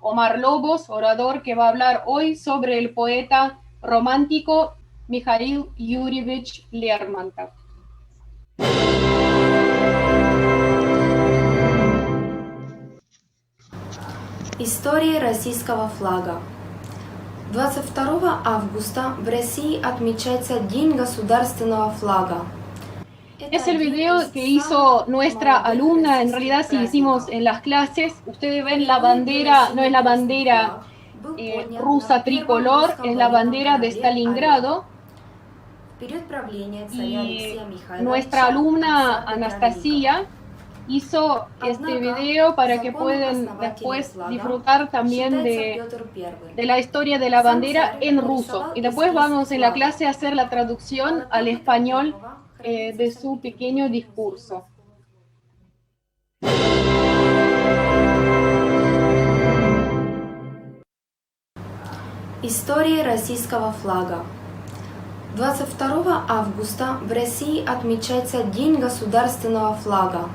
Omar Lobos, orador que va a hablar hoy sobre el poeta romántico Mikhail Yurievich Lermontov. История российского флага. 22 августа в России отмечается День государственного флага. Es Это el один из video que самых hizo nuestra молодых alumna, en российских realidad si hicimos праздников. en las clases, ustedes ven la Впервые bandera, no es la бело-синий-красный bandera флаг был поднят на rusa первом tricolor, русском es la военном bandera de корабле «Орел». Stalingrado, В период правления царя y Алексея nuestra Михайловича, alumna отца Петра Великого. Anastasia hizo este Однако video para que законным puedan основателем después флага disfrutar también считается Петр I. de la historia de la Сам bandera царь en ruso. нарисовал Y después эскиз vamos en la флага. clase a hacer la traducción Полотно al Петра I español хранится в de su pequeño Санкт-Петербурге в музее discurso. морского. История российского флага. 22 августа в России отмечается День государственного флага.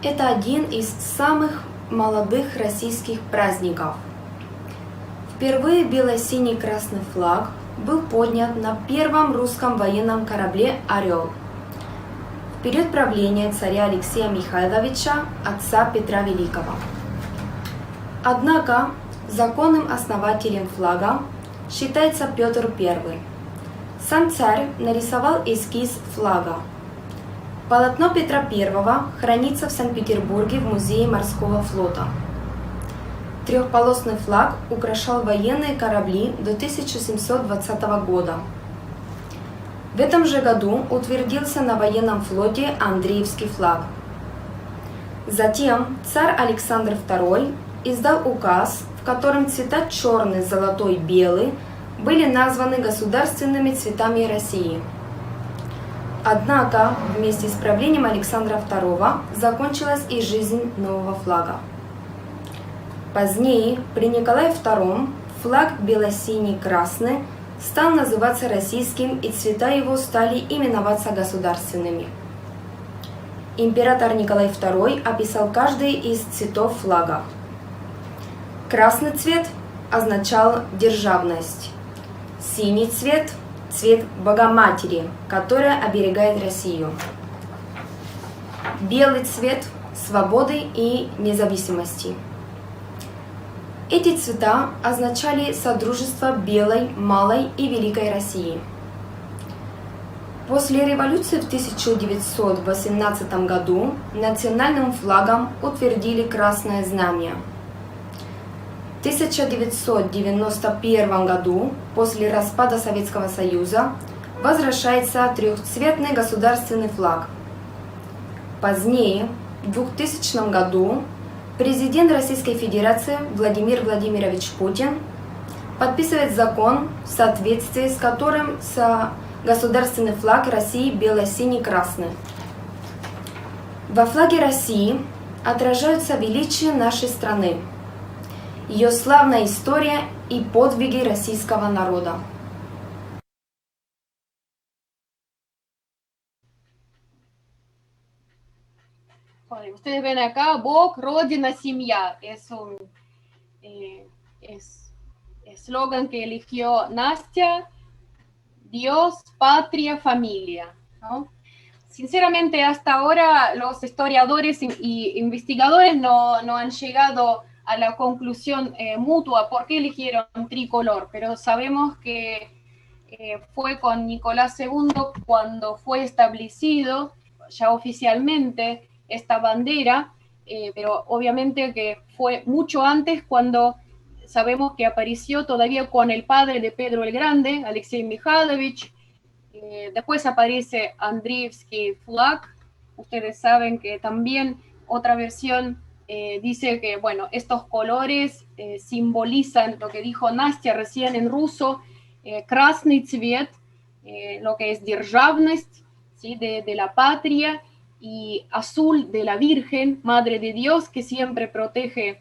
Это один из самых молодых российских праздников. Впервые бело-синий-красный флаг был поднят на первом русском военном корабле «Орел» в период правления царя Алексея Михайловича, отца Петра Великого. Однако законным основателем флага считается Петр I. Сам царь нарисовал эскиз флага. Полотно Петра I хранится в Санкт-Петербурге в музее морского флота. Трехполосный флаг украшал военные корабли до 1720 года. В этом же году утвердился на военном флоте Андреевский флаг. Затем царь Александр II издал указ, в котором цвета черный, золотой, белый были названы государственными цветами России. Однако вместе с правлением Александра II закончилась и жизнь нового флага. Позднее, при Николае II, флаг бело-синий-красный стал называться российским, и цвета его стали именоваться государственными. Император Николай II описал каждый из цветов флага. Красный цвет означал державность. Синий цвет – цвет Богоматери, которая оберегает Россию. Белый цвет – свободы и независимости. Эти цвета означали содружество Белой, Малой и Великой России. После революции в 1918 году национальным флагом утвердили Красное Знамя. В 1991 году, после распада Советского Союза, возвращается трехцветный государственный флаг. Позднее, в 2000 году, президент Российской Федерации Владимир Владимирович Путин подписывает закон, в соответствии с которым государственный флаг России бело-синий-красный. Во флаге России отражаются величие нашей страны, ее славная история и подвиги российского народа. Ustedes ven acá, Бог, Родина, Семья. Es un eslogan que eligió Nastia, Dios, patria, familia, ¿no? Sinceramente, hasta ahora los historiadores y investigadores no han llegado a la conclusión mutua por qué eligieron tricolor, pero sabemos que fue con Nicolás II cuando fue establecido ya oficialmente esta bandera, pero obviamente que fue mucho antes cuando sabemos que apareció todavía con el padre de Pedro el Grande, Alexei Mikhailovich. Después aparece Andreevsky Flag. Ustedes saben que también otra versión dice que, bueno, estos colores simbolizan lo que dijo Nastia recién en ruso, Krasny Цвет, lo que es Державность, ¿sí? de la patria, y azul de la Virgen, Madre de Dios, que siempre protege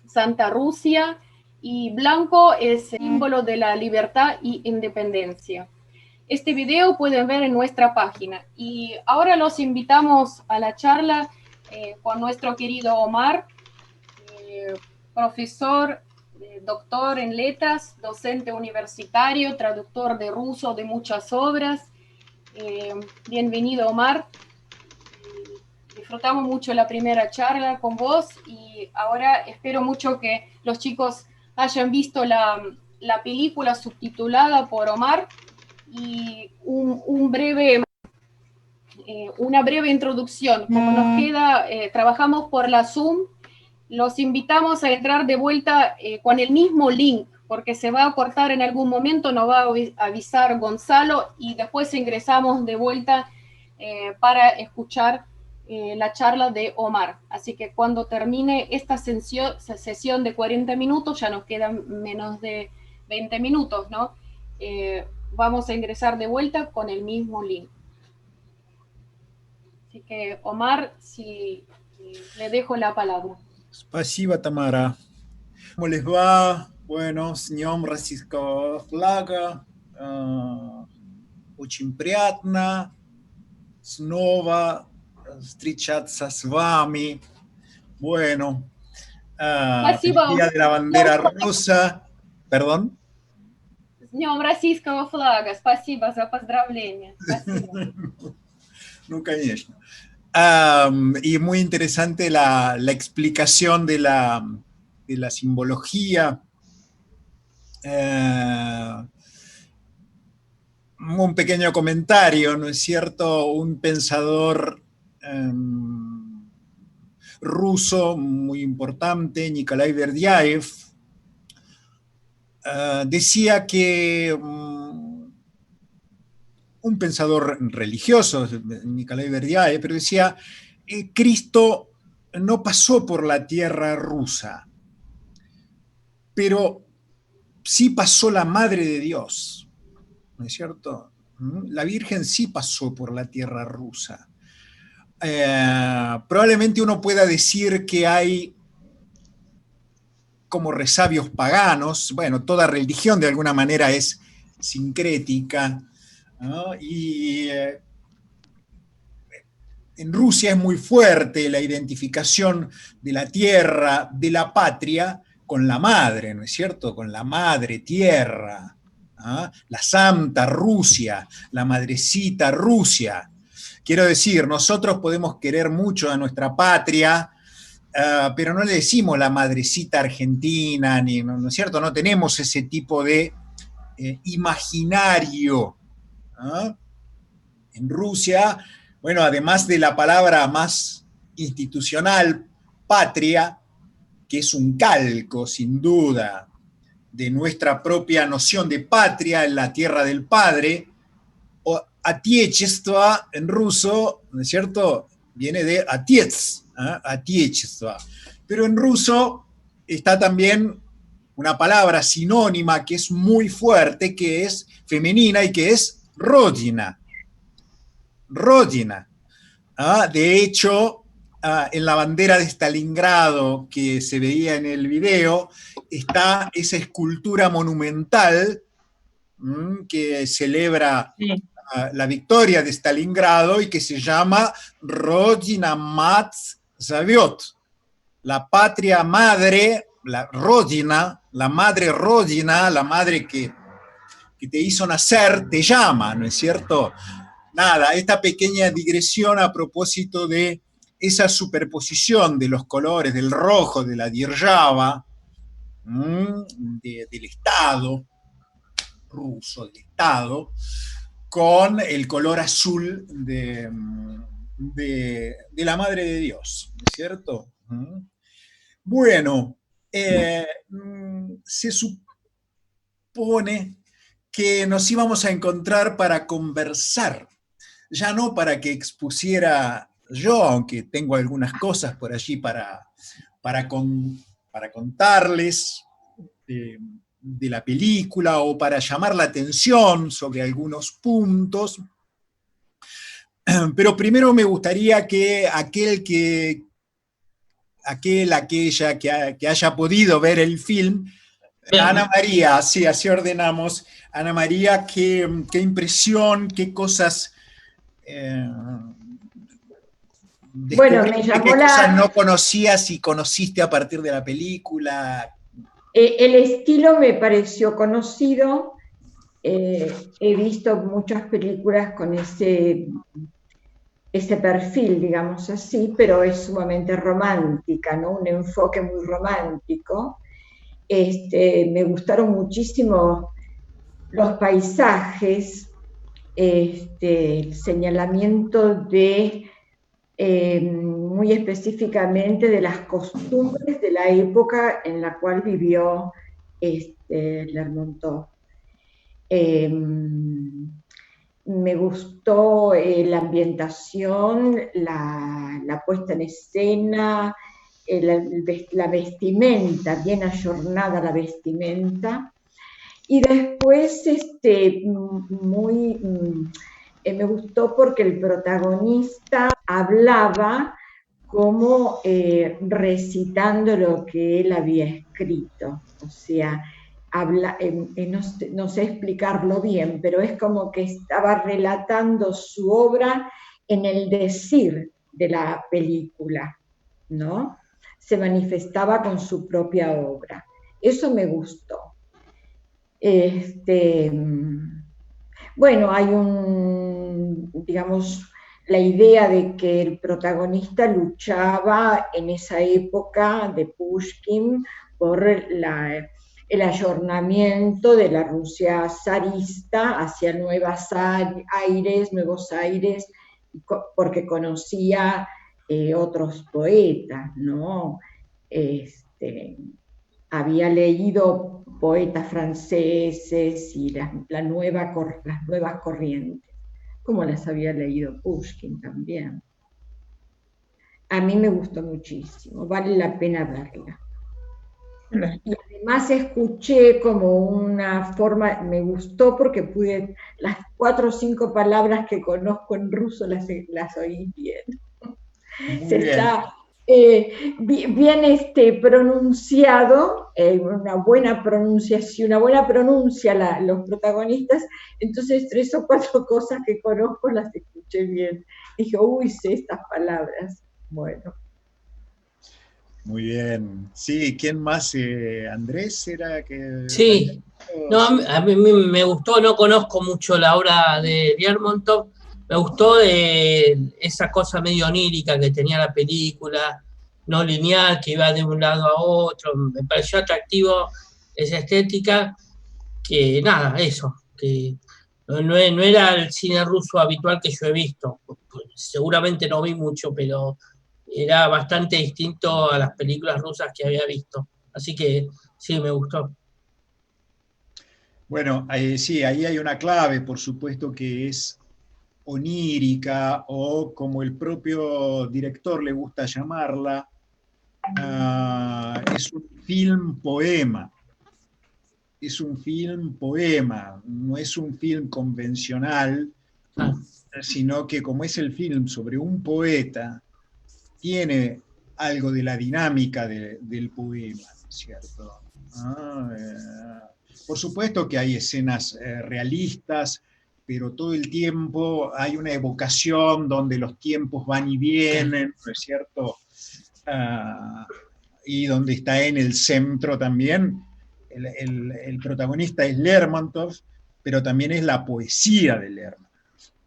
Santa Rusia, y blanco es símbolo de la libertad y independencia. Este video pueden ver en nuestra página. Y ahora los invitamos a la charla con nuestro querido Omar. profesor, doctor en letras, docente universitario, traductor de ruso de muchas obras. Bienvenido, Omar. Disfrutamos mucho la primera charla con vos y ahora espero mucho que los chicos hayan visto la película subtitulada por Omar y una breve introducción. Como nos queda, trabajamos por la Zoom, los invitamos a entrar de vuelta con el mismo link, porque se va a cortar en algún momento, nos va a avisar Gonzalo y después ingresamos de vuelta para escuchar la charla de Omar. Así que cuando termine esta sesión de 40 minutos, ya nos quedan menos de 20 minutos, ¿no? Vamos a ingresar de vuelta con el mismo link. Así que, Omar, si le dejo la palabra. Спасибо, Tamara. ¿Cómo les va? Bueno, с Днем Российского флага. Очень приятно снова встречаться с вами. Bueno, el Día de la Bandera Rosa. ¿Perdón? С Днем Российского флага. Спасибо за поздравления. Спасибо. No, конечно. Y muy interesante la explicación de la simbología. Un pequeño comentario, ¿no es cierto? Un pensador ruso muy importante, Nikolai Berdyaev, decía que un pensador religioso, Nikolai Berdyaev, pero decía, Cristo no pasó por la tierra rusa, pero sí pasó la Madre de Dios, ¿no es cierto? La Virgen sí pasó por la tierra rusa. Probablemente uno pueda decir que hay como resabios paganos, bueno, toda religión de alguna manera es sincrética, ¿no? Y en Rusia es muy fuerte la identificación de la tierra, de la patria, con la madre, ¿no es cierto? Con la madre tierra, ¿no? La Santa Rusia, la madrecita Rusia. Quiero decir, nosotros podemos querer mucho a nuestra patria, pero no le decimos la madrecita argentina, ni, ¿no es cierto? No tenemos ese tipo de imaginario. ¿Ah? En Rusia, bueno, además de la palabra más institucional, patria, que es un calco, sin duda, de nuestra propia noción de patria en la tierra del padre, o Atiechество en ruso, ¿no es cierto? Viene de Atiets, ¿eh? Atiechество. Pero en ruso está también una palabra sinónima que es muy fuerte, que es femenina y que es Rodina. Rodina. De hecho, en la bandera de Stalingrado que se veía en el video, está esa escultura monumental que celebra la victoria de Stalingrado y que se llama Rodina Mat Zaviot, la patria madre, la Rodina, la madre Rodina, la madre que te hizo nacer, te llama, ¿no es cierto? Nada, esta pequeña digresión a propósito de esa superposición de los colores, del rojo de la Держава, del Estado ruso, del Estado, con el color azul de la Madre de Dios, ¿no es cierto? Bueno, se supone que nos íbamos a encontrar para conversar, ya no para que expusiera yo, aunque tengo algunas cosas por allí para contarles de la película o para llamar la atención sobre algunos puntos. Pero primero me gustaría que aquella que haya podido ver el film, Ana María, sí, así ordenamos. Ana María, qué impresión, qué cosas Bueno, me ¿Descubriste llamó qué cosas no conocías y conociste a partir de la película? el estilo me pareció conocido. He visto muchas películas con ese perfil, digamos así, pero es sumamente romántica, ¿no? Un enfoque muy romántico. Me gustaron muchísimo los paisajes, el señalamiento muy específicamente de las costumbres de la época en la cual vivió Lermontov. Eh, Me gustó la ambientación, la puesta en escena, la vestimenta, bien ayornada la vestimenta. Y después, me gustó porque el protagonista hablaba como recitando lo que él había escrito. O sea, no sé explicarlo bien, pero es como que estaba relatando su obra en el decir de la película, ¿no? Se manifestaba con su propia obra. Eso me gustó. Bueno, hay digamos, la idea de que el protagonista luchaba en esa época de Pushkin por el ayornamiento de la Rusia zarista hacia nuevos aires, porque conocía otros poetas, ¿no? Había leído poetas franceses y las nuevas corrientes, como las había leído Pushkin también. A mí me gustó muchísimo, vale la pena verla. Y además escuché como una forma, me gustó porque pude, las 4 o 5 palabras que conozco en ruso las oí bien. Muy bien. Bien pronunciado, una buena pronuncia los protagonistas, entonces 3 o 4 cosas que conozco las escuché bien. Dije, uy, sé estas palabras. Bueno. Muy bien. Sí, ¿quién más? ¿Andrés era que...? Sí, no, a mí me gustó, no conozco mucho la obra de Lermontov, me gustó de esa cosa medio onírica que tenía la película, no lineal, que iba de un lado a otro, me pareció atractivo esa estética, que nada, eso, que no era el cine ruso habitual que yo he visto, seguramente no vi mucho, pero era bastante distinto a las películas rusas que había visto, así que sí, me gustó. Bueno, sí, ahí hay una clave, por supuesto, que es onírica o como el propio director le gusta llamarla, es un film poema. Es un film poema, no es un film convencional, sino que como es el film sobre un poeta, tiene algo de la dinámica del poema, ¿cierto? Por supuesto que hay escenas realistas, pero todo el tiempo hay una evocación donde los tiempos van y vienen, ¿no es cierto? Y donde está en el centro también, el protagonista es Lermontov, pero también es la poesía de Lermontov,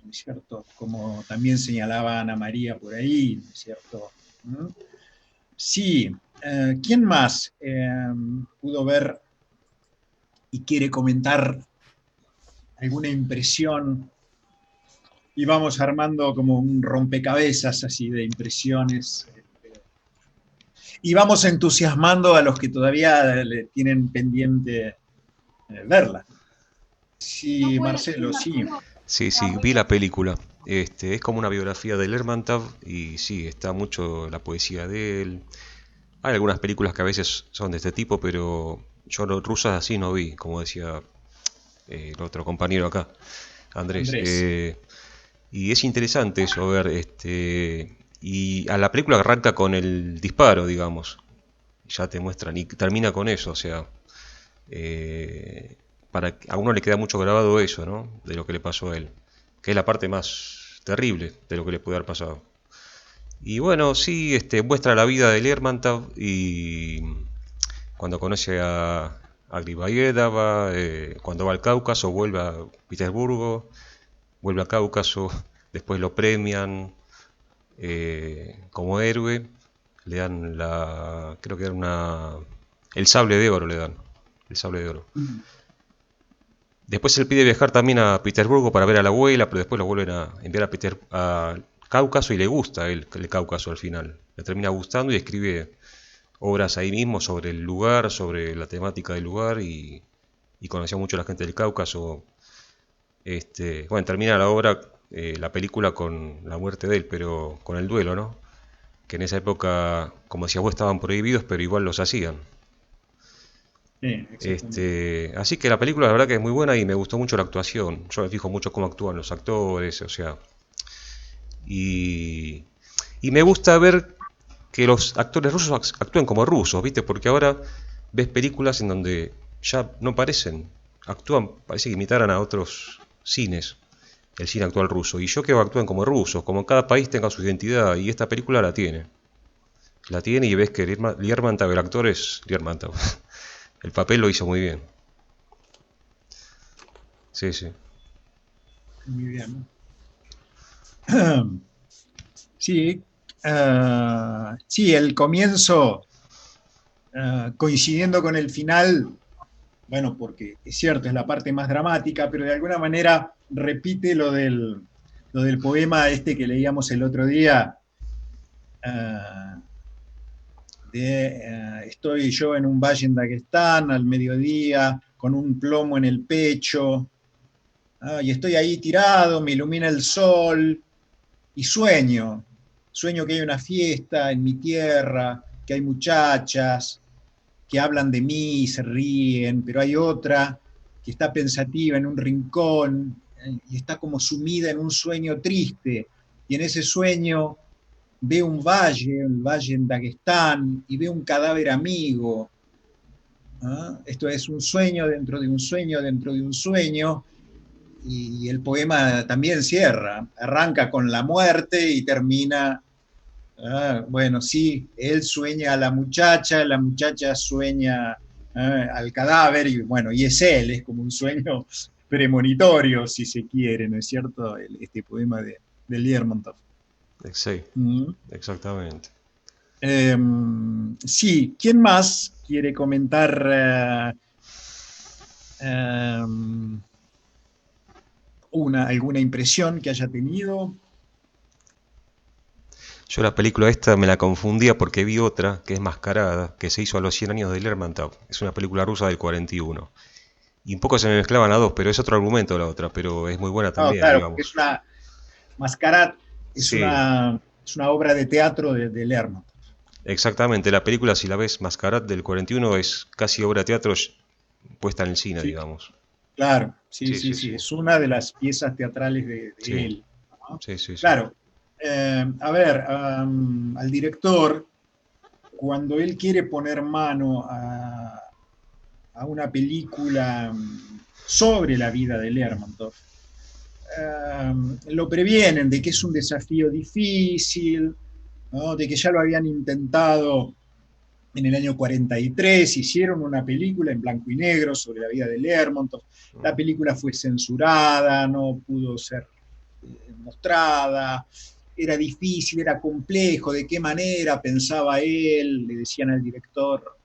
¿no es cierto? Como también señalaba Ana María por ahí, ¿no es cierto? Sí, ¿quién más pudo ver y quiere comentar alguna impresión? Y vamos armando como un rompecabezas así de impresiones. Y vamos entusiasmando a los que todavía le tienen pendiente verla. Sí, Marcelo, sí. Sí, vi la película. Es como una biografía de Lermontov y sí, está mucho la poesía de él. Hay algunas películas que a veces son de este tipo, pero yo rusas así no vi, como decía el otro compañero acá, Andrés. Y es interesante eso, ver, y a la película arranca con el disparo, digamos, ya te muestran, y termina con eso, o sea, a uno le queda mucho grabado eso, ¿no? De lo que le pasó a él, que es la parte más terrible de lo que le puede haber pasado. Y bueno, sí, muestra la vida de Lermontov y cuando conoce a Griboyedova, cuando va al Cáucaso, vuelve a Petersburgo, vuelve a Cáucaso, después lo premian como héroe, le dan creo que era el sable de oro le dan, el sable de oro. Después él pide viajar también a Petersburgo para ver a la abuela, pero después lo vuelven a enviar a Cáucaso y le gusta el Cáucaso al final. Le termina gustando y escribe obras ahí mismo sobre el lugar, sobre la temática del lugar y conoció mucho a la gente del Cáucaso. Bueno, termina la obra, la película con la muerte de él, pero con el duelo, ¿no? Que en esa época, como decías vos, estaban prohibidos, pero igual los hacían. Sí, exactamente. Así que la película la verdad que es muy buena y me gustó mucho la actuación. Yo me fijo mucho cómo actúan los actores, o sea, y, y me gusta ver que los actores rusos actúen como rusos, ¿viste? Porque ahora ves películas en donde ya no parecen, actúan, parece que imitaran a otros cines, el cine actual ruso. Y yo quiero que actúen como rusos, como cada país tenga su identidad, y esta película la tiene. La tiene y ves que Lermontov, el actor es Lermontov. El papel lo hizo muy bien. Sí, sí. Muy bien. Sí, sí, el comienzo, coincidiendo con el final, bueno, porque es cierto, es la parte más dramática, pero de alguna manera repite lo del poema este que leíamos el otro día, estoy yo en un valle en Daguestán al mediodía, con un plomo en el pecho, y estoy ahí tirado, me ilumina el sol, y sueño que hay una fiesta en mi tierra, que hay muchachas, que hablan de mí y se ríen, pero hay otra que está pensativa en un rincón y está como sumida en un sueño triste, y en ese sueño ve un valle, el valle en Daguestán, y ve un cadáver amigo. Esto es un sueño dentro de un sueño dentro de un sueño, y el poema también cierra, arranca con la muerte y termina, bueno, sí, él sueña a la muchacha sueña al cadáver, y bueno, y es él, es como un sueño premonitorio, si se quiere, ¿no es cierto? Este poema de Lermontov. Sí, Mm. exactamente. Sí, ¿quién más quiere comentar alguna impresión que haya tenido? Yo la película esta me la confundía porque vi otra que es Mascarada, que se hizo a los 100 años de Lermontov. Es una película rusa del 41. Y un poco se me mezclaban las dos, pero es otro argumento la otra, pero es muy buena No, también, claro, porque es digamos. una Mascarat, Sí, es una obra de teatro de Lermontov. exactamente. La película, si la ves, Mascarada del 41 es casi obra de teatro puesta en el cine, Sí, digamos. claro, sí, Sí, sí, sí, sí, sí. es una de las piezas teatrales de Sí, él, ¿no? sí, sí, sí. Claro, a ver, al director, cuando él quiere poner mano a una película sobre la vida de Lermontov, lo previenen de que es un desafío difícil, ¿no? De que ya lo habían intentado en el año 43, hicieron una película en blanco y negro sobre la vida de Lermontov. La película fue censurada, no pudo ser mostrada, era difícil, era complejo, de qué manera pensaba él, le decían al director,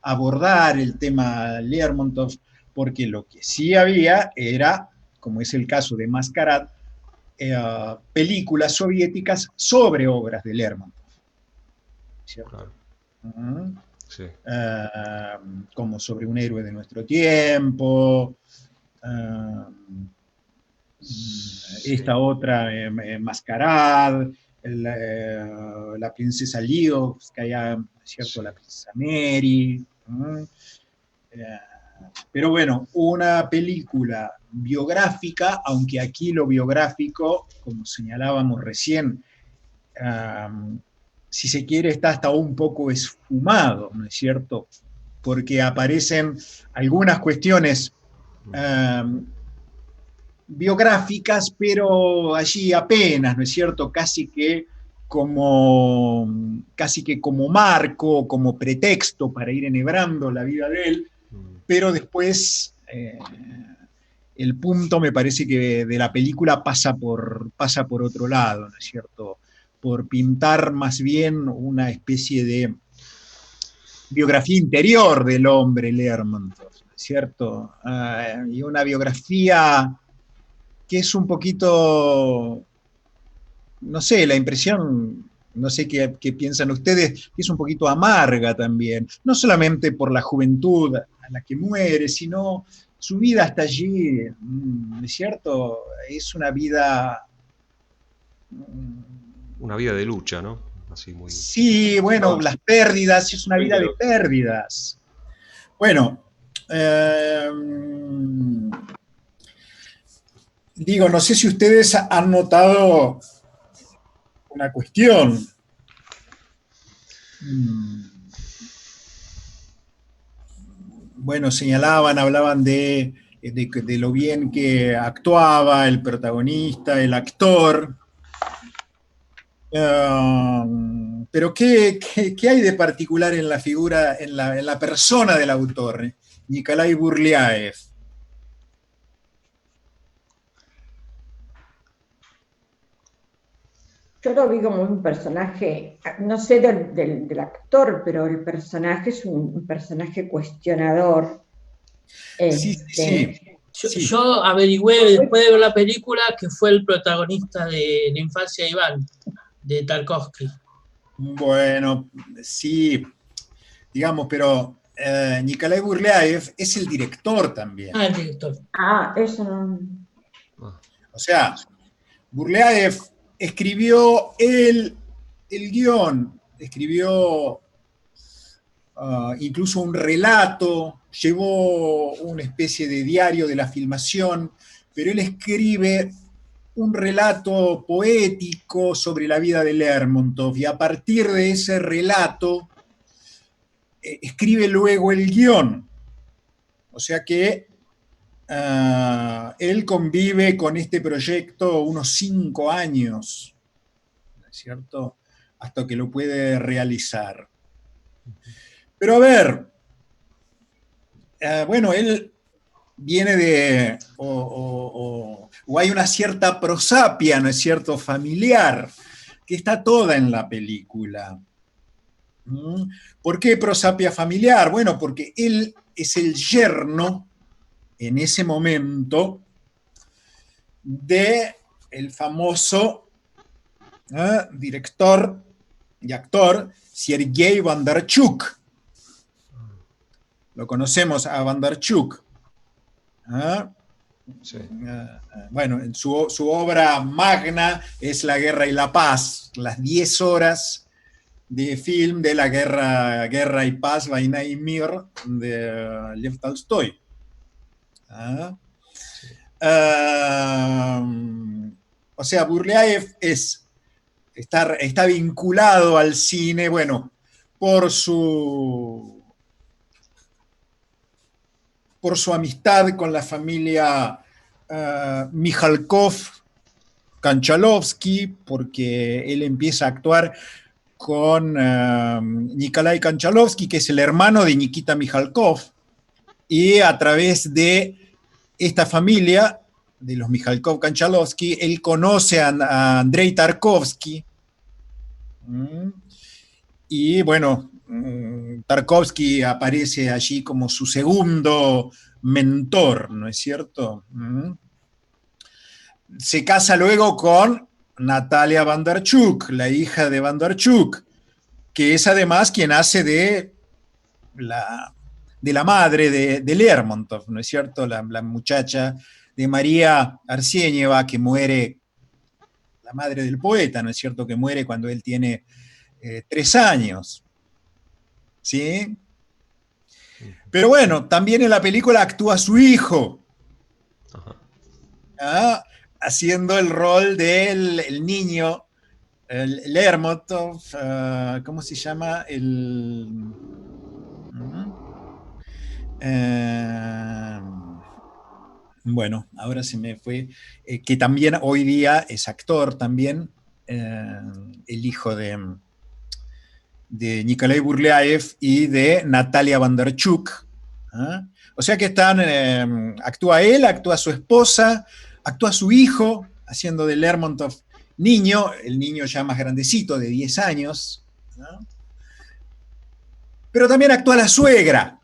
abordar el tema Lermontov, porque lo que sí había era, como es el caso de Mascarat, películas soviéticas sobre obras de Lermontov, ¿cierto? Claro, Uh-huh. sí. Como sobre un héroe de nuestro tiempo, Sí, esta otra, Mascarad, la princesa Liovskaya, ¿cierto? sí. La princesa Mary. Pero bueno, una película biográfica, aunque aquí lo biográfico, como señalábamos recién, si se quiere, está hasta un poco esfumado, ¿no es cierto? Porque aparecen algunas cuestiones biográficas, pero allí apenas, ¿no es cierto? Casi que como casi que como marco, como pretexto para ir enhebrando la vida de él, pero después el punto me parece que de la película pasa por otro lado, ¿no es cierto? Por pintar más bien una especie de biografía interior del hombre Lermontov, ¿no es cierto? Y una biografía que es un poquito, no sé, la impresión, no sé qué piensan ustedes, que es un poquito amarga también, no solamente por la juventud a la que muere, sino su vida hasta allí, ¿no es cierto? Es una vida... Una vida de lucha, ¿no? Así muy... Sí, bueno, las pérdidas, es una vida de pérdidas. Bueno, digo, no sé si ustedes han notado una cuestión. Bueno, hablaban de lo bien que actuaba el protagonista, el actor. Pero ¿qué hay de particular en la figura, en la persona del autor, Nikolai Burliaev? Yo lo vi como un personaje, no sé del actor, pero el personaje es un personaje cuestionador. Sí, sí, sí. Yo averigüé después de ver la película que fue el protagonista de La infancia de Iván, de Tarkovsky. Bueno, sí, digamos, pero Nikolai Burliaev es el director también. Ah, el director. Eso no. O sea, Burliaev escribió el guión, escribió incluso un relato, llevó una especie de diario de la filmación, pero él escribe un relato poético sobre la vida de Lermontov y a partir de ese relato escribe luego el guión. O sea que él convive con este proyecto unos 5 años, ¿no es cierto? Hasta que lo puede realizar. Pero a ver, bueno, él viene de, o hay una cierta prosapia, ¿no es cierto?, familiar, que está toda en la película. ¿Por qué prosapia familiar? Bueno, porque él es el yerno, en ese momento, de el famoso director y actor Sergei Bondarchuk. Lo conocemos a Bondarchuk. Sí. Bueno, su obra magna es La Guerra y la Paz, las 10 horas de film de la Guerra y Paz, Vaina y Mir, de Lev Tolstoy. O sea, Burliaev está vinculado al cine, bueno, por su amistad con la familia Mikhalkov-Konchalovsky, porque él empieza a actuar con Nikolai Konchalovsky, que es el hermano de Nikita Mikhalkov, y a través de esta familia, de los Mikhalkov-Konchalovsky, él conoce a Andrei Tarkovsky, y bueno, Tarkovsky aparece allí como su segundo mentor, ¿no es cierto? Se casa luego con Natalia Bondarchuk, la hija de Bondarchuk, que es además quien hace de la madre de Lermontov, ¿no es cierto? La muchacha de María Arsienieva, que muere, la madre del poeta, ¿no es cierto? Que muere cuando él tiene 3 años. ¿Sí? Pero bueno, también en la película actúa su hijo, haciendo el rol del el niño, el Lermontov, ¿cómo se llama? Bueno, ahora se me fue, que también hoy día es actor también, el hijo de Nikolai Burleaev y de Natalia Vanderchuk. ¿Ah? O sea que actúa él, actúa su esposa, actúa su hijo, haciendo de Lermontov niño, el niño ya más grandecito, de 10 años. ¿No? Pero también actúa la suegra,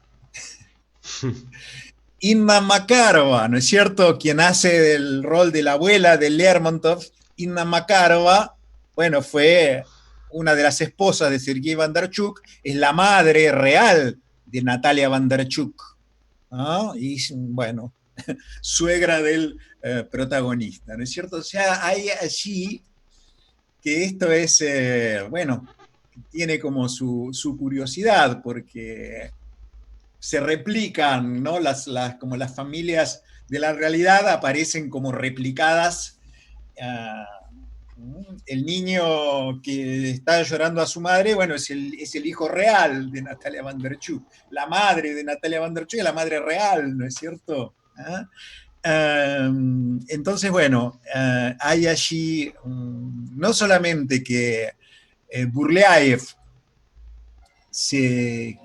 Inna Makarova, ¿no es cierto? Quien hace el rol de la abuela de Lermontov. Inna Makarova, bueno, fue una de las esposas de Sergei Vanderchuk, es la madre real de Natalia Vanderchuk, ¿no? Y bueno, suegra del protagonista, ¿no es cierto? O sea, hay allí que esto es, bueno, tiene como su curiosidad, porque se replican, ¿no? Como las familias de la realidad aparecen como replicadas. El niño que está llorando a su madre, bueno, es el hijo real de Natalia Vanderchuk. La madre de Natalia Vanderchuk es la madre real, ¿no es cierto? ¿Ah? Entonces, bueno, hay allí no solamente que Burleaev se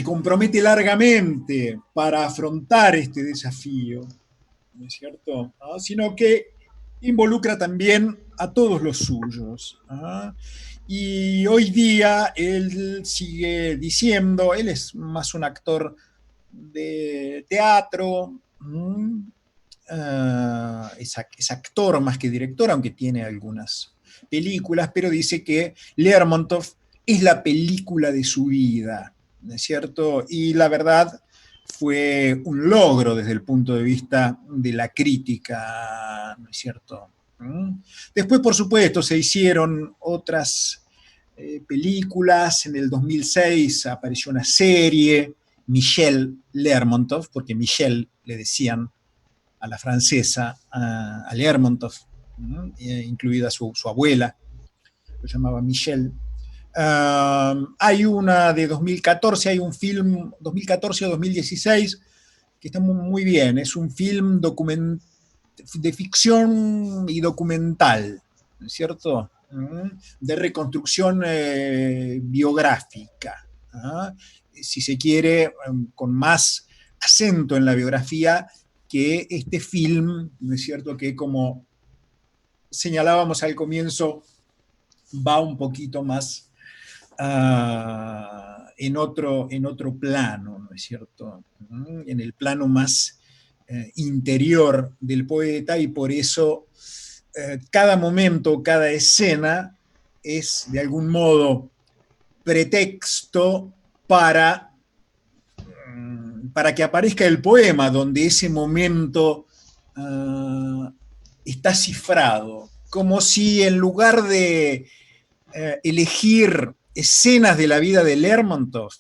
compromete largamente para afrontar este desafío, ¿no es cierto? ¿Ah? Sino que involucra también a todos los suyos. ¿Ah? Y hoy día él sigue diciendo, él es más un actor de teatro, es actor más que director, aunque tiene algunas películas, pero dice que Lermontov es la película de su vida, ¿no es cierto? Y la verdad fue un logro desde el punto de vista de la crítica, ¿no es cierto? Después, por supuesto, se hicieron otras películas. En el 2006 apareció una serie, Michel Lermontov, porque Michel le decían a la francesa, a Lermontov, incluida su abuela, lo llamaba Michel. Hay una de 2014, hay un film 2014 o 2016 que está muy bien, es un film de ficción y documental, ¿no es cierto? De reconstrucción biográfica, si se quiere, con más acento en la biografía que este film, ¿no es cierto?, que como señalábamos al comienzo, va un poquito más en otro plano, ¿no es cierto? En el plano más interior del poeta, y por eso cada momento, cada escena es de algún modo pretexto para que aparezca el poema, donde ese momento está cifrado, como si en lugar de elegir escenas de la vida de Lermontov,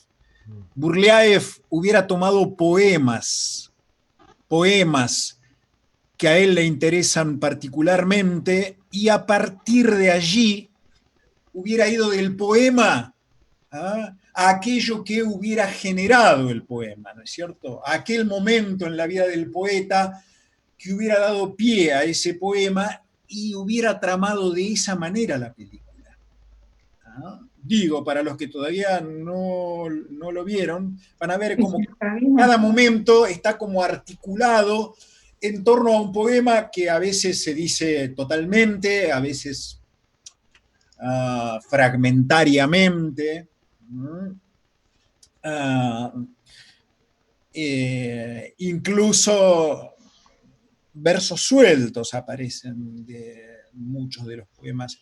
Burleaev hubiera tomado poemas que a él le interesan particularmente, y a partir de allí hubiera ido del poema a aquello que hubiera generado el poema, ¿no es cierto? A aquel momento en la vida del poeta que hubiera dado pie a ese poema y hubiera tramado de esa manera la película. Digo, para los que todavía no lo vieron, van a ver cómo cada momento está como articulado en torno a un poema que a veces se dice totalmente, a veces fragmentariamente. Incluso versos sueltos aparecen de muchos de los poemas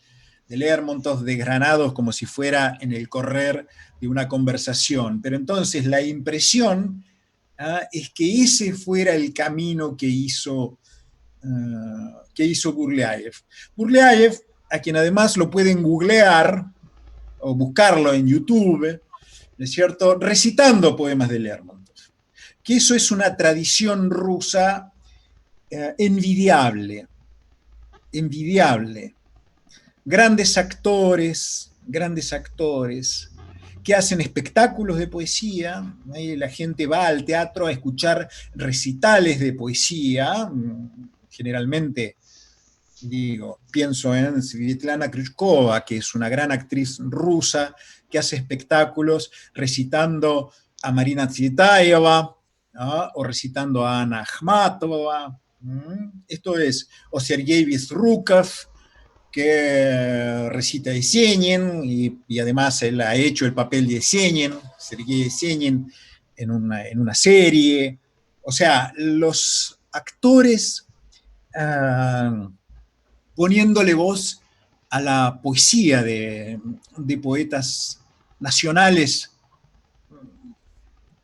de Lermontov, desgranados como si fuera en el correr de una conversación. Pero entonces la impresión es que ese fuera el camino que hizo Burleaev. Burleaev, a quien además lo pueden googlear o buscarlo en YouTube, ¿no es cierto?, recitando poemas de Lermontov. Que eso es una tradición rusa envidiable. Grandes actores que hacen espectáculos de poesía. La gente va al teatro a escuchar recitales de poesía, generalmente Digo, pienso en Svetlana Kryuchkova, que es una gran actriz rusa que hace espectáculos recitando a Marina Tsvetaeva, ¿no? O recitando a Anna Akhmatova. Esto es, o Sergei Bezrukov, que recita Yesenin, y además él ha hecho el papel de Yesenin, Sergei Yesenin, en una serie. O sea, los actores poniéndole voz a la poesía de poetas nacionales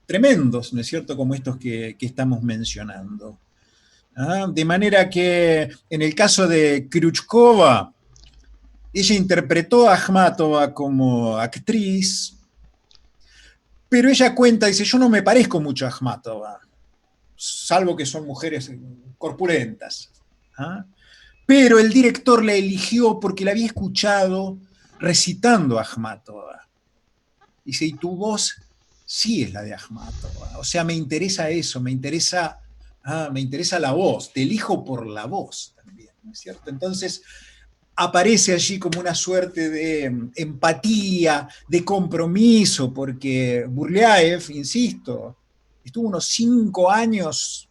tremendos, ¿no es cierto?, como estos que estamos mencionando. De manera que en el caso de Kryuchkova, ella interpretó a Akhmatova como actriz, pero ella cuenta, dice, yo no me parezco mucho a Akhmatova, salvo que son mujeres corpulentas. Pero el director la eligió porque la había escuchado recitando a Akhmatova. Dice, y tu voz sí es la de Akhmatova. O sea, me interesa eso, me interesa la voz, te elijo por la voz también, ¿no es cierto? Entonces aparece allí como una suerte de empatía, de compromiso, porque Burliaev, insisto, estuvo unos 5 años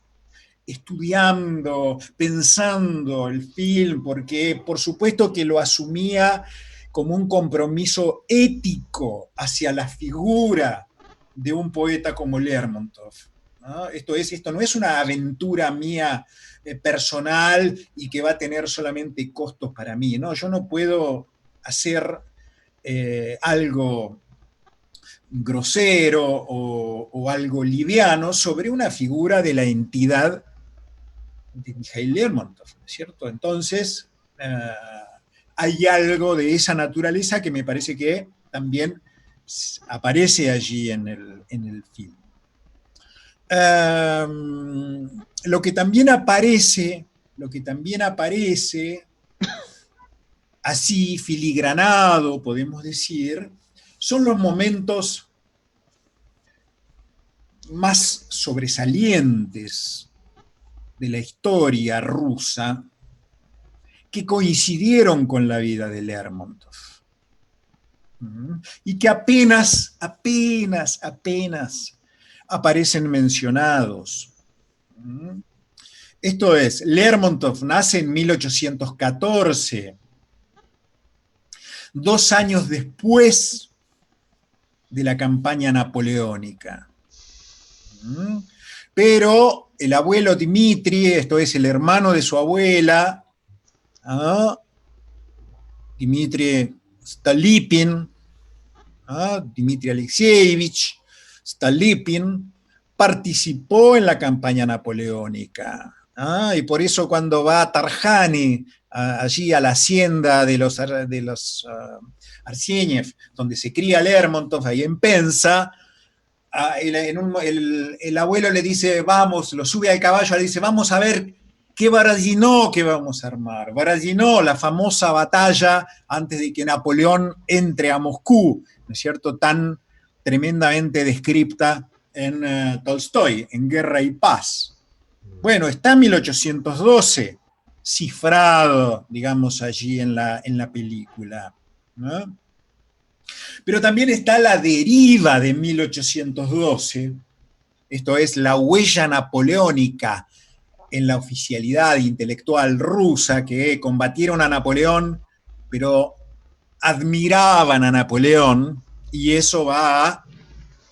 estudiando, pensando el film, porque por supuesto que lo asumía como un compromiso ético hacia la figura de un poeta como Lermontov, ¿no? Esto no es una aventura mía personal y que va a tener solamente costos para mí, ¿no? Yo no puedo hacer algo grosero o algo liviano sobre una figura de la entidad de Mikhail Lermontov, ¿no es cierto? Entonces, hay algo de esa naturaleza que me parece que también aparece allí en el film. Lo que también aparece, así filigranado, podemos decir, son los momentos más sobresalientes de la historia rusa que coincidieron con la vida de Lermontov y que apenas aparecen mencionados. Esto es, Lermontov nace en 1814, 2 años después de la campaña napoleónica. Pero el abuelo Dmitri, esto es el hermano de su abuela, Dmitri Stolypin, Dmitri Alexeyevich Stolypin, participó en la campaña napoleónica. Y por eso cuando va Tarjani allí a la hacienda de los Arseniev, donde se cría Lermontov, ahí en Penza, el abuelo le dice, vamos, lo sube al caballo, le dice, vamos a ver qué Borodino que vamos a armar. Borodino, la famosa batalla antes de que Napoleón entre a Moscú, ¿no es cierto?, tan tremendamente descripta en Tolstoy, en Guerra y Paz. Bueno, está en 1812, cifrado, digamos, allí en la película, ¿no? Pero también está la deriva de 1812, esto es la huella napoleónica en la oficialidad intelectual rusa, que combatieron a Napoleón, pero admiraban a Napoleón, y eso va a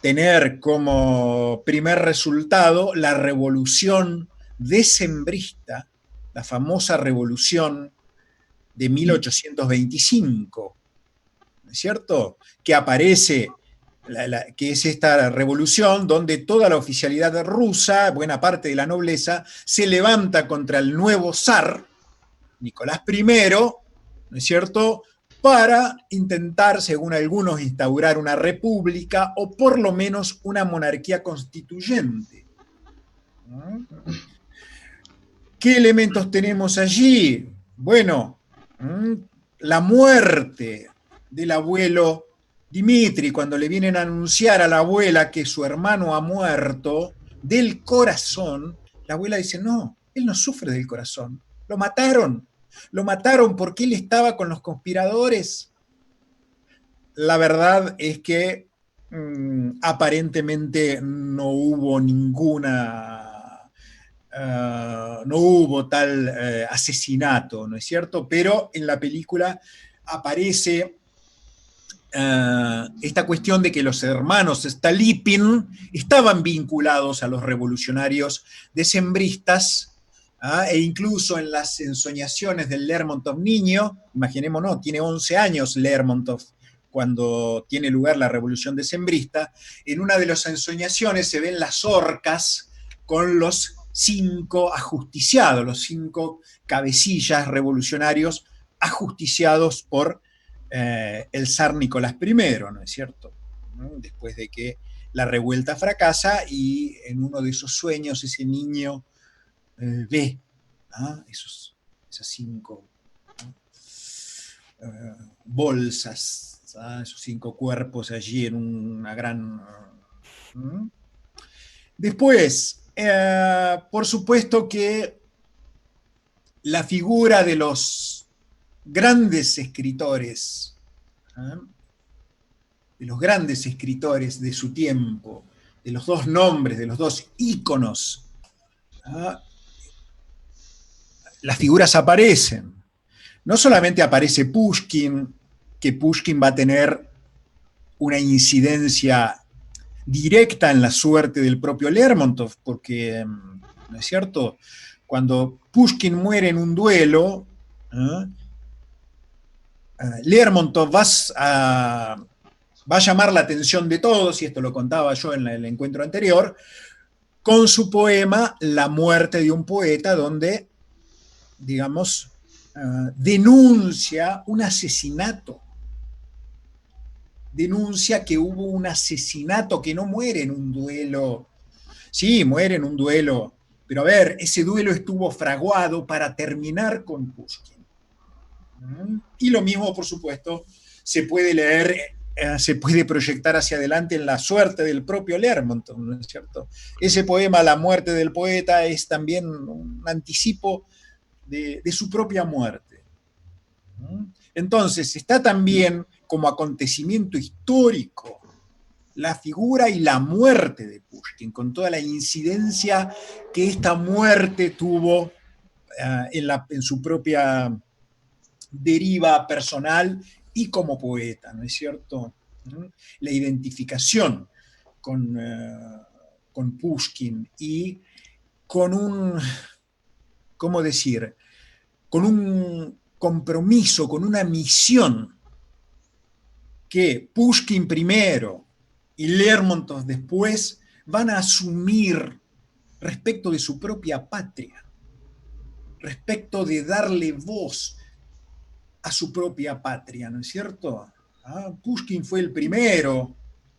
tener como primer resultado la revolución decembrista, la famosa revolución de 1825, ¿no es cierto?, que aparece, que es esta revolución donde toda la oficialidad rusa, buena parte de la nobleza, se levanta contra el nuevo zar, Nicolás I, ¿no es cierto?, para intentar, según algunos, instaurar una república o por lo menos una monarquía constituyente. ¿Qué elementos tenemos allí? Bueno, la muerte del abuelo Dmitri, cuando le vienen a anunciar a la abuela que su hermano ha muerto del corazón, la abuela dice, no, él no sufre del corazón, lo mataron, ¿Lo mataron porque él estaba con los conspiradores? La verdad es que aparentemente no hubo no hubo tal asesinato, ¿no es cierto? Pero en la película aparece esta cuestión de que los hermanos Stolypin estaban vinculados a los revolucionarios decembristas, e incluso en las ensoñaciones del Lermontov niño, imaginémonos, tiene 11 años Lermontov cuando tiene lugar la revolución decembrista, en una de las ensoñaciones se ven las horcas con los 5 ajusticiados, los 5 cabecillas revolucionarios ajusticiados por el zar Nicolás I, ¿no es cierto? Después de que la revuelta fracasa y en uno de esos sueños ese niño ve esas 5 bolsas, esos 5 cuerpos allí en una gran... Después, por supuesto que la figura de los grandes escritores, de su tiempo, de los 2 nombres, de los 2 íconos, las figuras aparecen. No solamente aparece Pushkin, que Pushkin va a tener una incidencia directa en la suerte del propio Lermontov, porque, ¿no es cierto?, cuando Pushkin muere en un duelo, Lermontov va a llamar la atención de todos, y esto lo contaba yo en el encuentro anterior, con su poema La muerte de un poeta, donde, digamos, denuncia un asesinato. Denuncia que hubo un asesinato, que no muere en un duelo. Sí, muere en un duelo, pero a ver, ese duelo estuvo fraguado para terminar con Pushkin. Y lo mismo, por supuesto, se puede leer, se puede proyectar hacia adelante en la suerte del propio Lermontov, ¿no es cierto? Ese poema, La muerte del poeta, es también un anticipo de su propia muerte. Entonces, está también como acontecimiento histórico la figura y la muerte de Pushkin, con toda la incidencia que esta muerte tuvo en su propia deriva personal y como poeta, ¿no es cierto? La identificación con Pushkin y con un, ¿cómo decir?, con un compromiso, con una misión que Pushkin primero y Lermontov después van a asumir respecto de su propia patria, respecto de darle voz a su propia patria, ¿no es cierto? Pushkin fue el primero,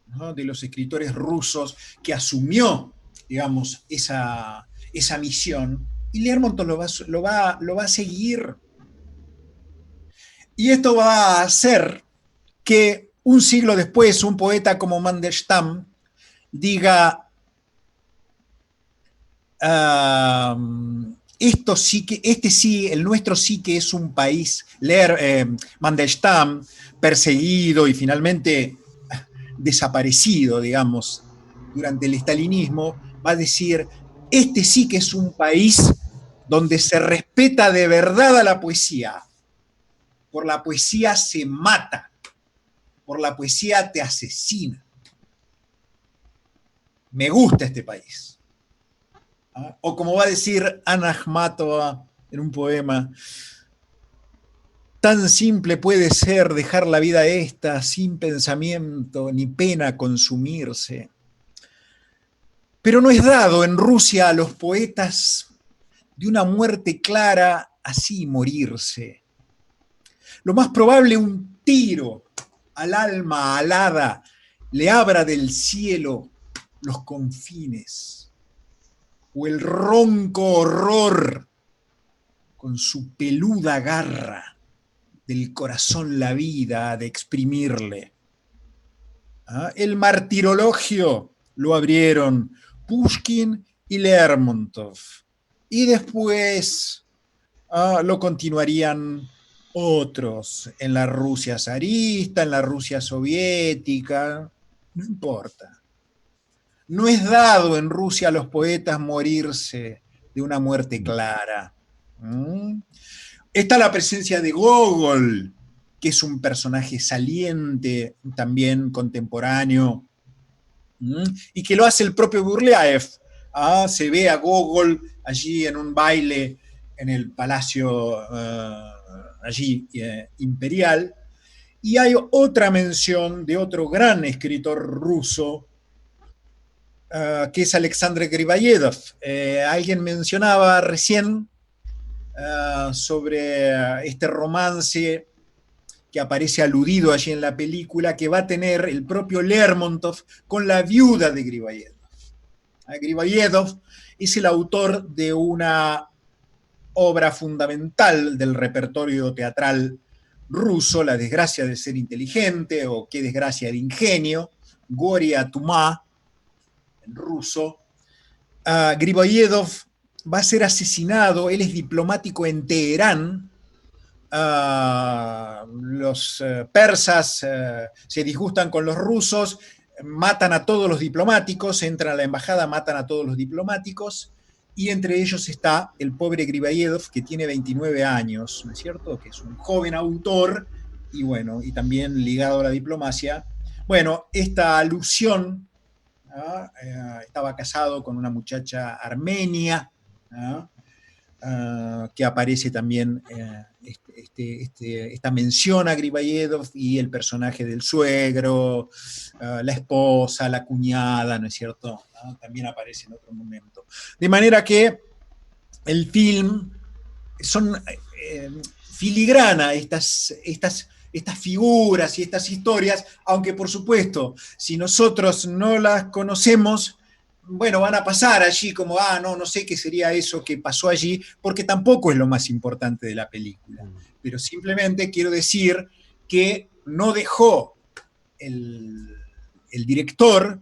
¿no?, de los escritores rusos que asumió, digamos, esa misión, y Lermontov lo va a seguir. Y esto va a hacer que un siglo después un poeta como Mandelstam diga, el nuestro sí que es un país, Mandelstam, perseguido y finalmente desaparecido, digamos, durante el estalinismo, va a decir, este sí que es un país donde se respeta de verdad a la poesía. Por la poesía se mata, por la poesía te asesina. Me gusta este país. O como va a decir Anna Akhmatova en un poema, tan simple puede ser dejar la vida esta, sin pensamiento ni pena consumirse. Pero no es dado en Rusia a los poetas de una muerte clara así morirse. Lo más probable, un tiro al alma alada le abra del cielo los confines, o el ronco horror con su peluda garra del corazón la vida ha de exprimirle. El martirologio lo abrieron Pushkin y Lermontov, y después lo continuarían otros en la Rusia zarista, en la Rusia soviética, no importa. No es dado en Rusia a los poetas morirse de una muerte clara. Está la presencia de Gogol, que es un personaje saliente, también contemporáneo, y que lo hace el propio Burleaev. Se ve a Gogol allí en un baile en el palacio allí imperial. Y hay otra mención de otro gran escritor ruso, que es Alexander Griboyedov. Alguien mencionaba recién sobre este romance que aparece aludido allí en la película, que va a tener el propio Lermontov con la viuda de Griboyedov. Griboyedov es el autor de una obra fundamental del repertorio teatral ruso, La desgracia de ser inteligente, o Qué desgracia el ingenio, Goria Tuma, en ruso. Griboyedov va a ser asesinado, él es diplomático en Teherán. Los persas se disgustan con los rusos, matan a todos los diplomáticos, entran a la embajada, matan a todos los diplomáticos, y entre ellos está el pobre Griboyedov, que tiene 29 años, ¿no es cierto? Que es un joven autor, y bueno, y también ligado a la diplomacia. Bueno, esta alusión, estaba casado con una muchacha armenia, que aparece también esta mención a Griboyedov y el personaje del suegro, la esposa, la cuñada, ¿no es cierto? También aparece en otro momento. De manera que el film son filigrana estas figuras y estas historias, aunque por supuesto, si nosotros no las conocemos, bueno, van a pasar allí como, no sé qué sería eso que pasó allí, porque tampoco es lo más importante de la película. Pero simplemente quiero decir que no dejó el director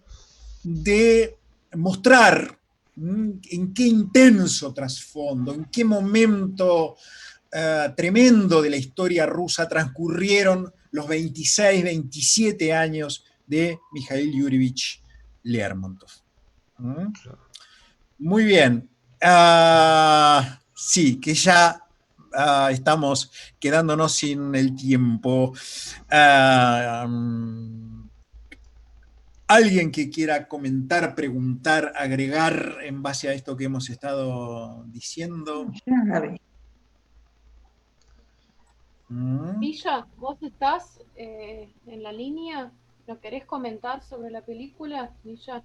de mostrar en qué intenso trasfondo, en qué momento tremendo de la historia rusa transcurrieron los 26, 27 años de Mikhail Yurievich Lermontov. Muy bien. Sí, que ya estamos quedándonos sin el tiempo. ¿Alguien que quiera comentar, preguntar, agregar en base a esto que hemos estado diciendo? Villa, ¿vos estás en la línea? ¿No querés comentar sobre la película, Villa?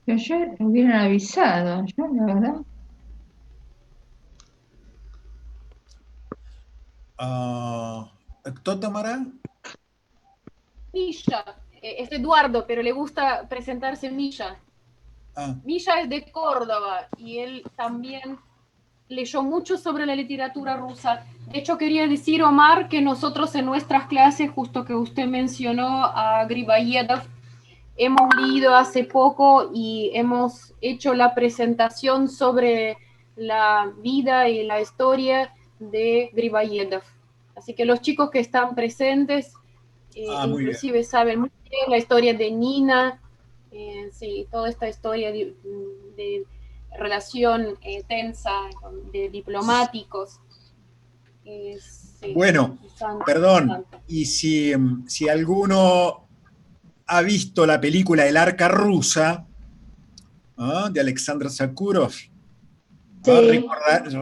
Que ayer hubieran avisado, yo la verdad. ¿Кто Tamara? Villa, es Eduardo, pero le gusta presentarse en Villa. Villa es de Córdoba y él también leyó mucho sobre la literatura rusa. De hecho, quería decir, Omar, que nosotros en nuestras clases, justo que usted mencionó a Griboyedov, hemos leído hace poco y hemos hecho la presentación sobre la vida y la historia de Griboyedov. Así que los chicos que están presentes, inclusive saben muy bien la historia de Nina, sí, toda esta historia de relación tensa de diplomáticos. Sí, bueno, perdón, y si alguno ha visto la película El Arca Rusa, de Alexander Sakurov,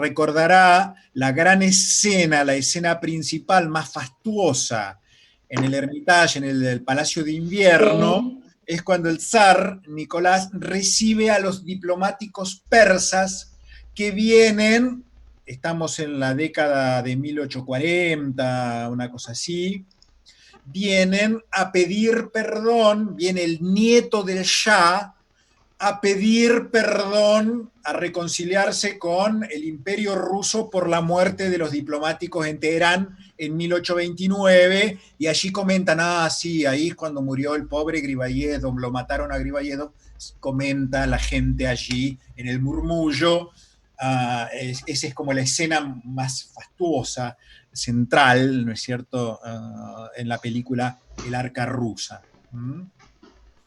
recordará la gran escena, la escena principal más fastuosa en el Hermitage, en el Palacio de Invierno, es cuando el zar Nicolás recibe a los diplomáticos persas que vienen, estamos en la década de 1840, una cosa así, vienen a pedir perdón, viene el nieto del Shah a pedir perdón, a reconciliarse con el Imperio Ruso por la muerte de los diplomáticos en Teherán en 1829, y allí comentan, sí, ahí es cuando murió el pobre Griboyedov, lo mataron a Griboyedov, comenta la gente allí en el murmullo, esa es como la escena más fastuosa, central, ¿no es cierto?, en la película El Arca Rusa,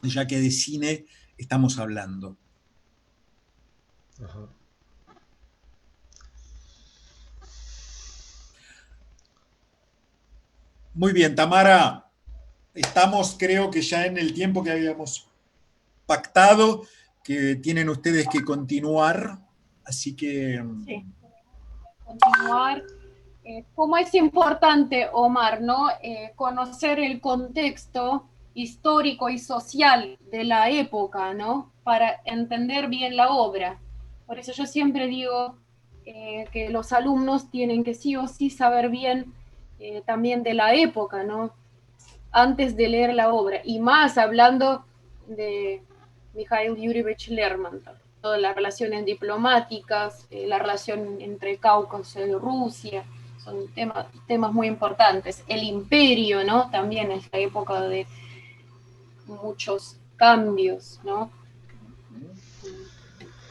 ya que de cine estamos hablando. Ajá. Muy bien, Tamara, estamos creo que ya en el tiempo que habíamos pactado, que tienen ustedes que continuar, así que... Sí, continuar. Cómo es importante, Omar, ¿no? Conocer el contexto histórico y social de la época, ¿no? Para entender bien la obra. Por eso yo siempre digo que los alumnos tienen que sí o sí saber bien también de la época, ¿no? Antes de leer la obra. Y más hablando de Mikhail Yurievich Lermontov. Todas las relaciones diplomáticas, la relación entre Cáucaso y Rusia, son temas muy importantes. El imperio, ¿no? También es la época de muchos cambios, ¿no?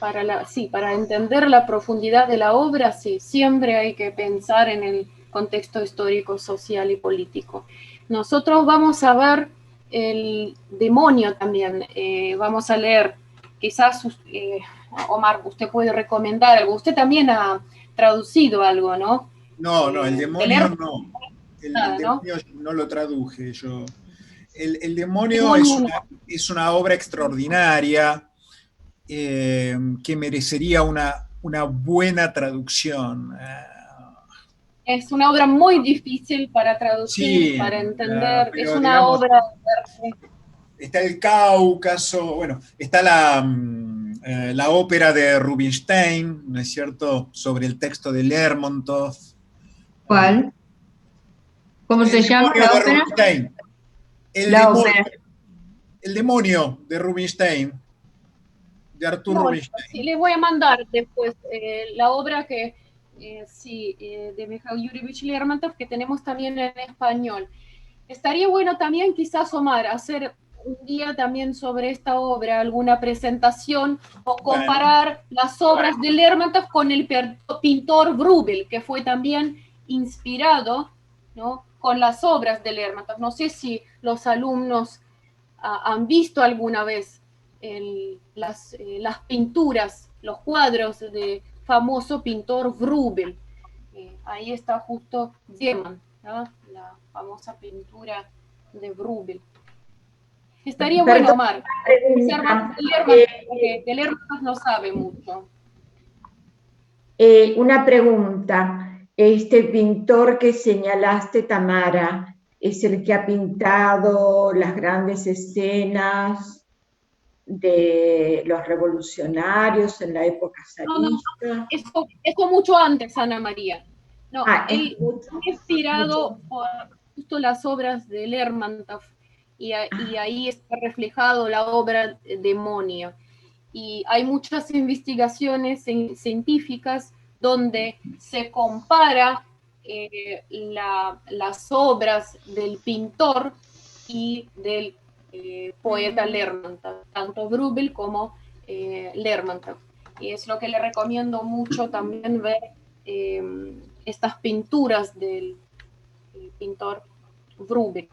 Para entender la profundidad de la obra, sí, siempre hay que pensar en el contexto histórico, social y político. Nosotros vamos a ver el demonio también, vamos a leer, quizás, Omar, usted puede recomendar algo, usted también ha traducido algo, ¿no? No, el demonio no. El ¿no? demonio no lo traduje yo. El demonio Demonio no. es una obra extraordinaria que merecería una buena traducción. Es una obra muy difícil para traducir, Sí, para entender, es pero una digamos, obra... está el Cáucaso, bueno, está la ópera de Rubinstein, ¿no es cierto?, sobre el texto de Lermontov. ¿Cuál? ¿Cómo se llama demonio la de ópera? Rubinstein. La ópera. El demonio de Rubinstein, de Arthur Rubinstein. Sí, les voy a mandar después la obra que de Mikhail Yurievich Lermontov, que tenemos también en español. Estaría bueno también quizás, Omar, hacer un día también sobre esta obra, alguna presentación o comparar las obras de Lermontov con el pintor Wrubel, que fue también inspirado, ¿no?, con las obras de Lermontov. No sé si los alumnos han visto alguna vez las pinturas, los cuadros de famoso pintor Wrubel. Ahí está justo Zeman, ¿no?, la famosa pintura de Wrubel. Estaría bueno, Omar, porque de Lermontov no sabe mucho. Una pregunta. Este pintor que señalaste, Tamara, ¿es el que ha pintado las grandes escenas de los revolucionarios en la época zarista? No, eso mucho antes, Ana María. No, él mucho, inspirado por justo las obras de Lermontov, y ahí está reflejado la obra Demonio. Y hay muchas investigaciones científicas donde se compara las obras del pintor y del poeta Lermontov, tanto Wrubel como Lermontov. Y es lo que le recomiendo mucho también ver estas pinturas del pintor Wrubel.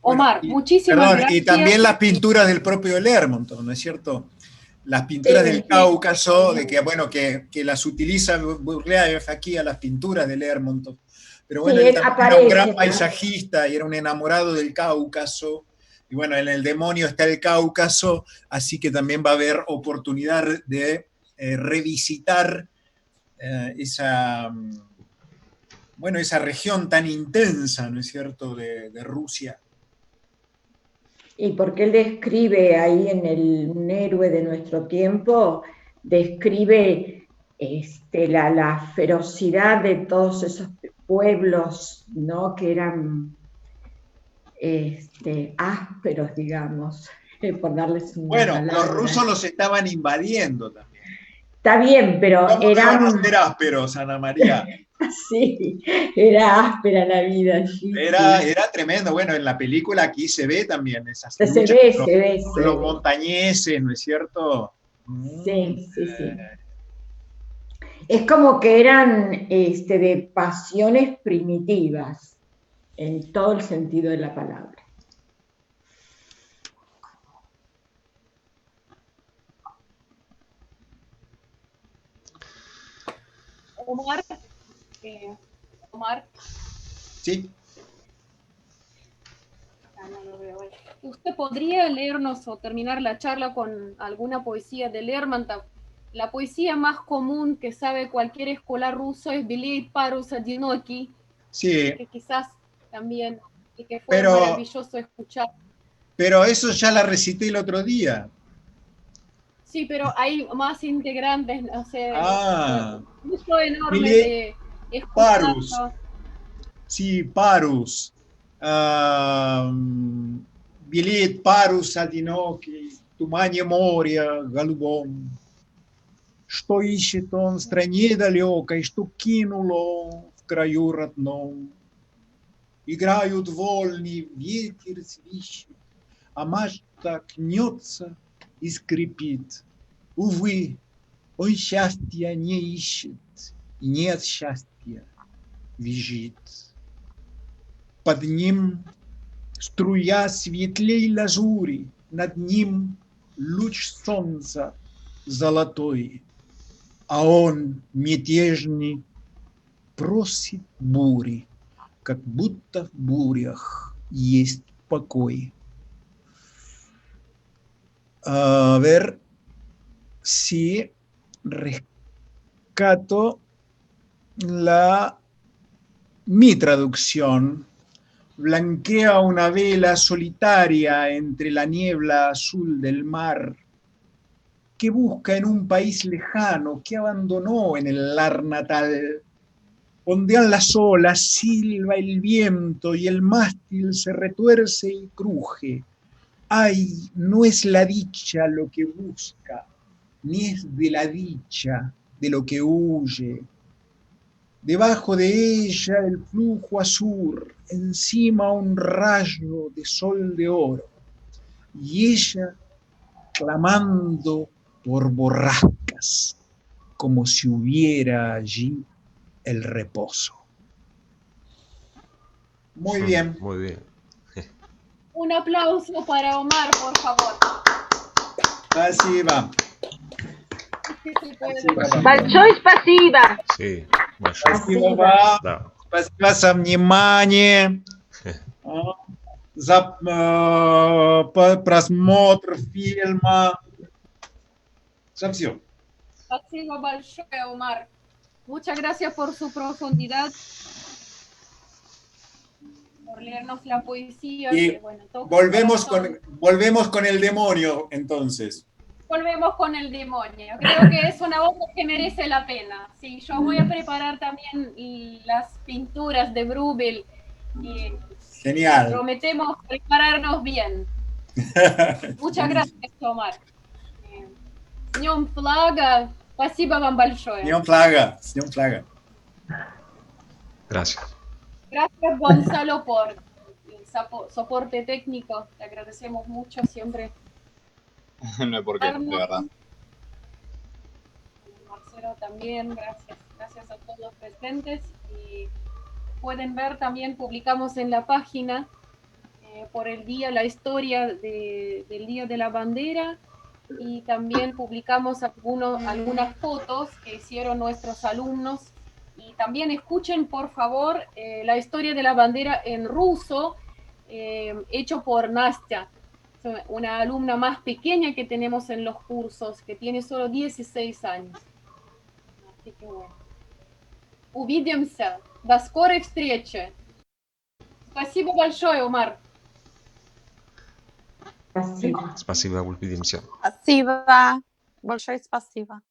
Omar, Bueno, muchísimas gracias. Y también las pinturas del propio Lermontov, ¿no es cierto? Las pinturas del Cáucaso, de que, bueno, que las utiliza Burleaev aquí a las pinturas de Lermontov. Pero bueno, él también era un gran paisajista y era un enamorado del Cáucaso. Y bueno, en el demonio está el Cáucaso, así que también va a haber oportunidad de revisitar esa región tan intensa, ¿no es cierto?, de Rusia. Y porque él describe ahí en Un héroe de nuestro tiempo, describe la ferocidad de todos esos pueblos, ¿no?, que eran ásperos, digamos, por darles una palabra. Los rusos los estaban invadiendo también. Está bien, pero ¿Cómo eran... no van a ser ásperos, Ana María? Sí, era áspera la vida allí. Era tremendo. Bueno, en la película aquí se ve también esas luchas se ve. Los montañeses, ¿no es cierto? Sí. Es como que eran de pasiones primitivas, en todo el sentido de la palabra. Omar, Omar, ¿Sí? no lo veo. ¿Usted podría leernos o terminar la charla con alguna poesía de Lermontov? La poesía más común que sabe cualquier escolar ruso es Believ Parus Одинокий, Sí, que quizás también, y que fue pero, maravilloso escuchar. pero eso ya la recité el otro día. Sí, pero hay más integrantes, o sea, Ah, un gusto enorme Believ de Parus. escucharlo. Sí, Parus. Билет парус одинокий, в тумане моря голубом. Что ищет он в стране далекой, что кинуло в краю родном. Играют вольни, ветер свищет, а мачта кнется и скрипит. Увы, он счастья не ищет, и нет счастья, визжит. Под ним струя светлей лазури, над ним луч солнца золотой, а он мятежный просит бури, как будто в бурях есть покой. A ver si rescato mi traducción. Blanquea una vela solitaria entre la niebla azul del mar, que busca en un país lejano, que abandonó en el lar natal. Ondean las olas, silba el viento y el mástil se retuerce y cruje. Ay, no es la dicha lo que busca, ni es de la dicha de lo que huye. Debajo de ella el flujo azul, encima un rayo de sol de oro, y ella clamando por borrascas, como si hubiera allí el reposo. Muy bien. Muy bien. Un aplauso para Omar, por favor. Así va. Большое спасибо. Sí, большое. Спасибо вам. Да. Спасибо за внимание, за просмотр фильма, за все. Спасибо большое, Omar. Muchas gracias por su profundidad, por leernos la poesía. Y que, bueno, toca volvemos el corazón. volvemos con el demonio, entonces. Volvemos con el demonio. Creo que es una obra que merece la pena. Sí, yo voy a preparar también las pinturas de Wrubel y Genial. prometemos prepararnos bien. Muchas gracias, Omar. С днем флага. Спасибо вам большое. Señor Flaga, señor Flaga. Gracias. Gracias, Gonzalo, por el soporte técnico. Te agradecemos mucho siempre. No hay por qué, de verdad. Marcelo también, gracias a todos los presentes. Y pueden ver también, publicamos en la página por el día, la historia del Día de la Bandera, y también publicamos algunas fotos que hicieron nuestros alumnos. Y también escuchen, por favor, la historia de la bandera en ruso, hecho por Nastya, una alumna más pequeña que tenemos en los cursos, que tiene solo 16 años. Así que bueno. Увидимся. До скорой встречи. Спасибо большое, Omar. Спасибо. Спасибо, увидимся. Спасибо. Большое спасибо.